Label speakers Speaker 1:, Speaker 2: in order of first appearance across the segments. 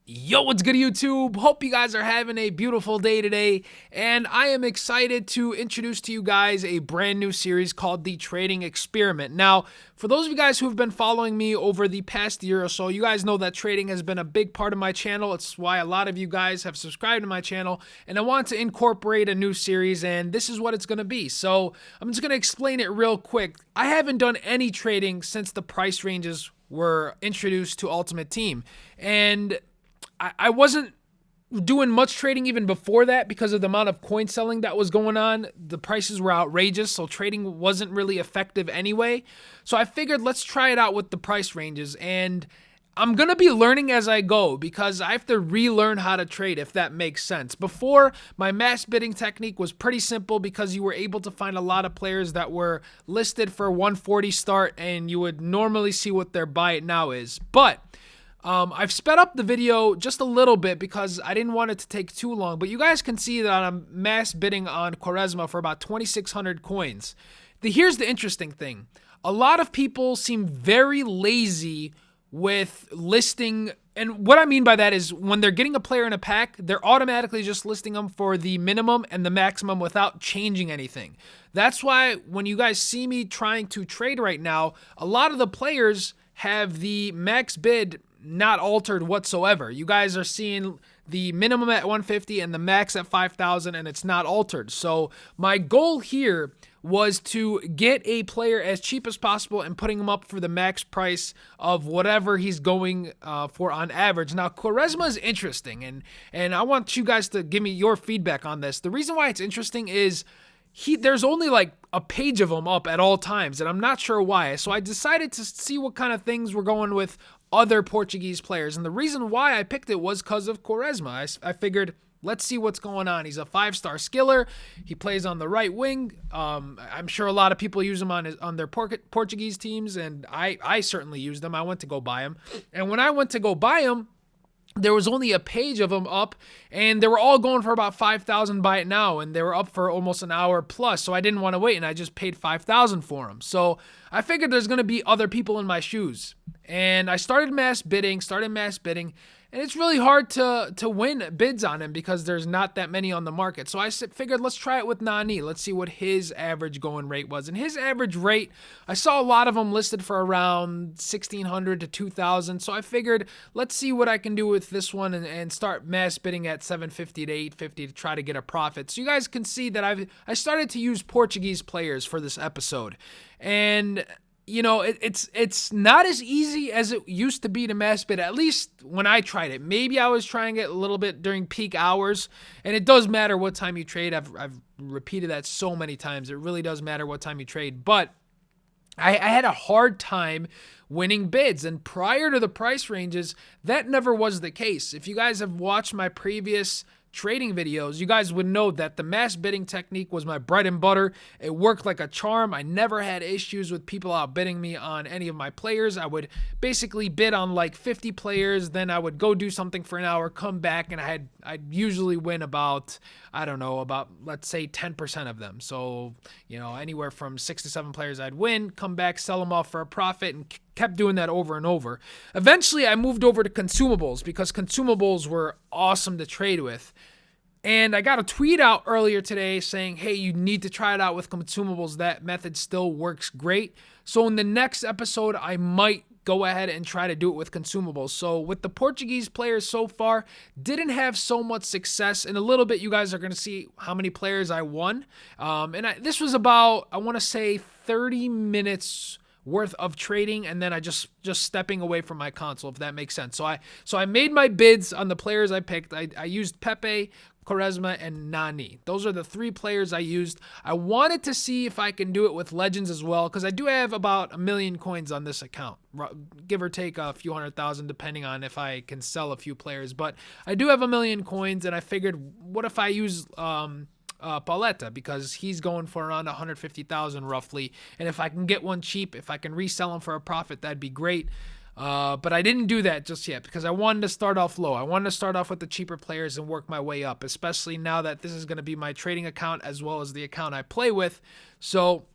Speaker 1: Yo, what's good, YouTube? Hope you guys are having a beautiful day today, and I am excited to introduce to you guys a brand new series called The Trading Experiment. Now, for those of you guys who have been following me over the past year or so, you guys know that trading has been a big part of my channel. It's why a lot of you guys have subscribed to my channel, and I want to incorporate a new series, and this is what it's going to be. So, I'm just going to explain it real quick. I haven't done any trading since the price ranges were introduced to Ultimate Team, and I wasn't doing much trading even before that because of the amount of coin selling that was going on. The prices were outrageous, so trading wasn't really effective anyway. So I figured let's try it out with the price ranges, and I'm going to be learning as I go because I have to relearn how to trade, if that makes sense. Before, my mass bidding technique was pretty simple because you were able to find a lot of players that were listed for 140 start, and you would normally see what their buy it now is. But I've sped up the video just a little bit because I didn't want it to take too long, but you guys can see that I'm mass bidding on Quaresma for about 2,600 coins. Here's the interesting thing. A lot of people seem very lazy with listing, and what I mean by that is when they're getting a player in a pack, they're automatically just listing them for the minimum and the maximum without changing anything. That's why when you guys see me trying to trade right now, a lot of the players have the max bid not altered whatsoever. You guys are seeing the minimum at 150 and the max at 5,000, and it's not altered. So my goal here was to get a player as cheap as possible and putting him up for the max price of whatever he's going for on average. Now, Quaresma is interesting, and I want you guys to give me your feedback on this. The reason why it's interesting is there's only like a page of him up at all times, and I'm not sure why. So I decided to see what kind of things we're going with other Portuguese players. And the reason why I picked it was because of Quaresma. I figured, let's see what's going on. He's a 5-star skiller. He plays on the right wing. I'm sure a lot of people use him on their Portuguese teams, and I certainly used him. I went to go buy him. And when I went to go buy him, there was only a page of them up, and they were all going for about 5,000 buy it now, and they were up for almost an hour plus, so I didn't want to wait, and I just paid 5,000 for them. So I figured there's going to be other people in my shoes, and I started mass bidding, and it's really hard to win bids on him because there's not that many on the market. So I figured let's try it with Nani. Let's see what his average going rate was. And his average rate, I saw a lot of them listed for around 1,600 to 2,000. So I figured let's see what I can do with this one and start mass bidding at 750 to 850 to try to get a profit. So you guys can see that I started to use Portuguese players for this episode. And you know, it's not as easy as it used to be to mass bid, at least when I tried it. Maybe I was trying it a little bit during peak hours, and it does matter what time you trade. I've repeated that so many times. It really does matter what time you trade, but I had a hard time winning bids, and prior to the price ranges, that never was the case. If you guys have watched my previous trading videos, you guys would know that the mass bidding technique was my bread and butter. It worked like a charm. I never had issues with people outbidding me on any of my players. I would basically bid on like 50 players, then I would go do something for an hour, come back, and I'd usually win about, I don't know, about let's say 10% of them. So, you know, anywhere from 6 to 7 players I'd win, come back, sell them off for a profit, and kept doing that over and over. Eventually, I moved over to consumables because consumables were awesome to trade with. And I got a tweet out earlier today saying, hey, you need to try it out with consumables. That method still works great. So in the next episode, I might go ahead and try to do it with consumables. So with the Portuguese players so far, didn't have so much success. In a little bit, you guys are going to see how many players I won. This was about, I want to say 30 minutes worth of trading, and then I just stepping away from my console, if that makes sense. So I made my bids on the players I picked. I used Pepe, Quaresma, and Nani. Those are the 3 players I used. I wanted to see if I can do it with legends as well, because I do have about 1 million coins on this account, give or take a few 100,000 depending on if I can sell a few players. But I do have 1 million coins, and I figured, what if I use Pauleta, because he's going for around 150,000 roughly, and if I can get one cheap, if I can resell him for a profit, that'd be great. But I didn't do that just yet because I wanted to start off low. I wanted to start off with the cheaper players and work my way up, especially now that this is going to be my trading account as well as the account I play with. So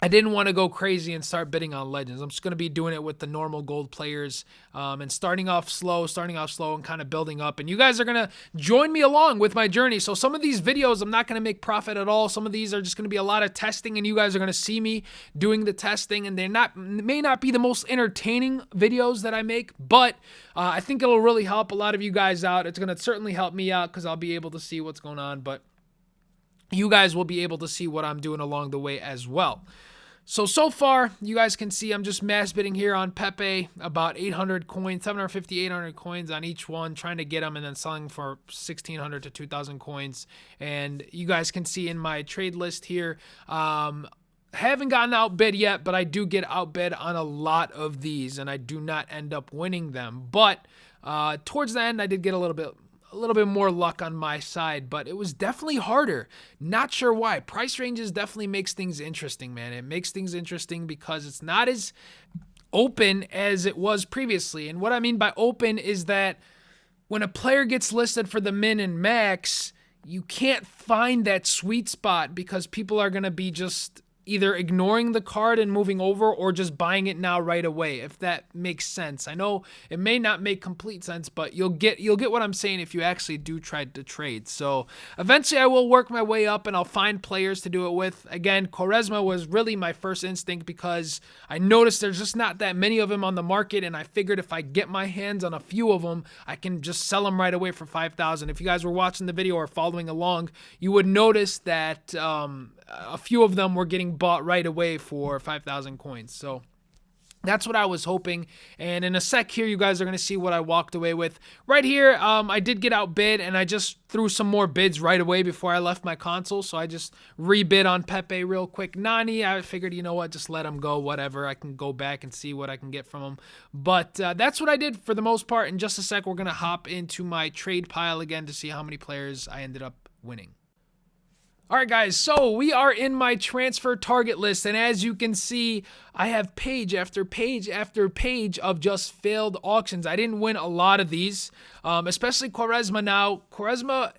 Speaker 1: I didn't want to go crazy and start bidding on legends. I'm just going to be doing it with the normal gold players, and starting off slow and kind of building up. And you guys are going to join me along with my journey. So some of these videos, I'm not going to make profit at all. Some of these are just going to be a lot of testing, and you guys are going to see me doing the testing, and may not be the most entertaining videos that I make, but I think it'll really help a lot of you guys out. It's going to certainly help me out because I'll be able to see what's going on, but you guys will be able to see what I'm doing along the way as well. So far, you guys can see I'm just mass bidding here on Pepe, about 800 coins, 750, 800 coins on each one, trying to get them and then selling for 1,600 to 2,000 coins. And you guys can see in my trade list here, haven't gotten outbid yet, but I do get outbid on a lot of these, and I do not end up winning them. But towards the end, I did get a little bit more luck on my side, but it was definitely harder. Not sure why. Price ranges definitely makes things interesting, man. It makes things interesting because it's not as open as it was previously. And what I mean by open is that when a player gets listed for the min and max, you can't find that sweet spot because people are going to be just either ignoring the card and moving over or just buying it now right away, if that makes sense. I know it may not make complete sense, but you'll get what I'm saying if you actually do try to trade. So eventually I will work my way up and I'll find players to do it with. Again, Quaresma was really my first instinct because I noticed there's just not that many of them on the market, and I figured if I get my hands on a few of them, I can just sell them right away for 5,000. If you guys were watching the video or following along, you would notice that a few of them were getting bought right away for 5,000 coins. So that's what I was hoping. And in a sec here, you guys are going to see what I walked away with. Right here, I did get outbid, and I just threw some more bids right away before I left my console. So I just rebid on Pepe real quick. Nani, I figured, you know what, just let him go, whatever. I can go back and see what I can get from him. But that's what I did for the most part. In just a sec, we're going to hop into my trade pile again to see how many players I ended up winning. All right, guys, so we are in my transfer target list, and as you can see, I have page after page after page of just failed auctions. I didn't win a lot of these, especially Quaresma now. Quaresma,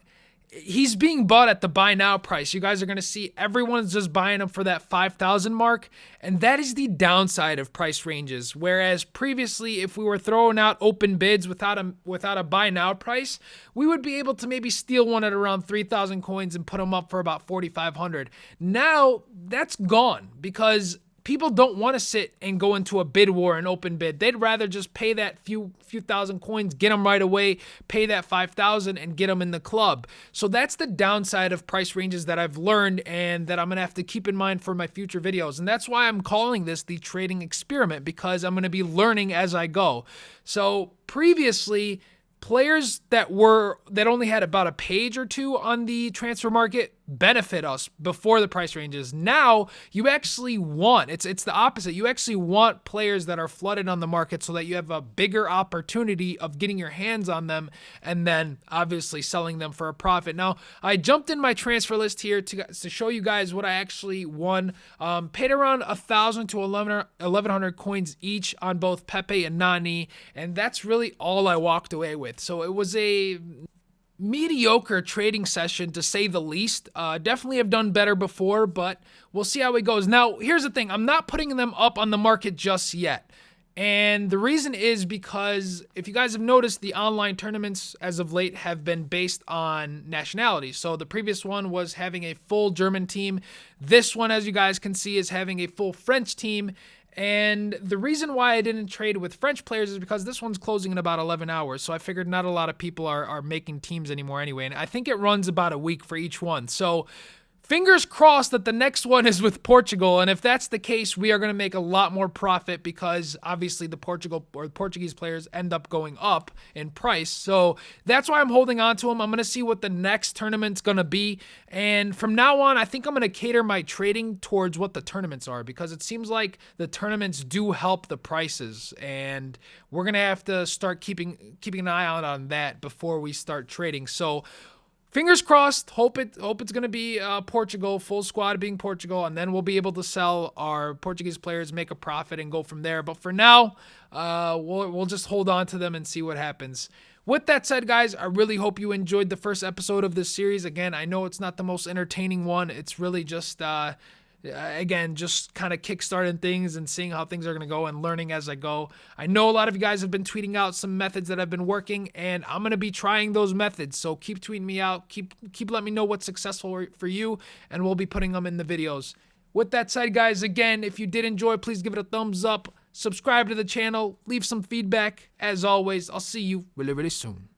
Speaker 1: he's being bought at the buy now price. You guys are going to see everyone's just buying him for that 5,000 mark, and that is the downside of price ranges. Whereas previously, if we were throwing out open bids without a buy now price, we would be able to maybe steal one at around 3,000 coins and put them up for about 4,500. Now that's gone because people don't want to sit and go into a bid war and open bid. They'd rather just pay that few thousand coins, get them right away, pay that 5,000 and get them in the club. So that's the downside of price ranges that I've learned and that I'm going to have to keep in mind for my future videos. And that's why I'm calling this the trading experiment, because I'm going to be learning as I go. So previously, players that only had about a page or two on the transfer market benefit us before the price ranges. Now you actually want, it's the opposite. You actually want players that are flooded on the market so that you have a bigger opportunity of getting your hands on them and then obviously selling them for a profit. Now I jumped in my transfer list here to show you guys what I actually won. Paid around 1,000 to 1,100 coins each on both Pepe and Nani, and that's really all I walked away with. So it was a mediocre trading session, to say the least. Definitely have done better before, but we'll see how it goes. Now, here's the thing. I'm not putting them up on the market just yet. And the reason is because if you guys have noticed, the online tournaments as of late have been based on nationality. So the previous one was having a full German team. This one, as you guys can see, is having a full French team. And the reason why I didn't trade with French players is because this one's closing in about 11 hours. So I figured not a lot of people are making teams anymore anyway. And I think it runs about a week for each one. So fingers crossed that the next one is with Portugal. And if that's the case, we are going to make a lot more profit because obviously the Portuguese players end up going up in price. So that's why I'm holding on to them. I'm going to see what the next tournament's going to be. And from now on, I think I'm going to cater my trading towards what the tournaments are, because it seems like the tournaments do help the prices. And we're going to have to start keeping an eye out on that before we start trading. So fingers crossed, hope it's going to be Portugal, full squad being Portugal, and then we'll be able to sell our Portuguese players, make a profit, and go from there. But for now, we'll just hold on to them and see what happens. With that said, guys, I really hope you enjoyed the first episode of this series. Again, I know it's not the most entertaining one. It's really just Again, just kind of kickstarting things and seeing how things are going to go and learning as I go. I know a lot of you guys have been tweeting out some methods that have been working, and I'm going to be trying those methods. So keep tweeting me out. Keep letting me know what's successful for you, and we'll be putting them in the videos. With that said, guys, again, if you did enjoy, please give it a thumbs up. Subscribe to the channel. Leave some feedback. As always, I'll see you really, really soon.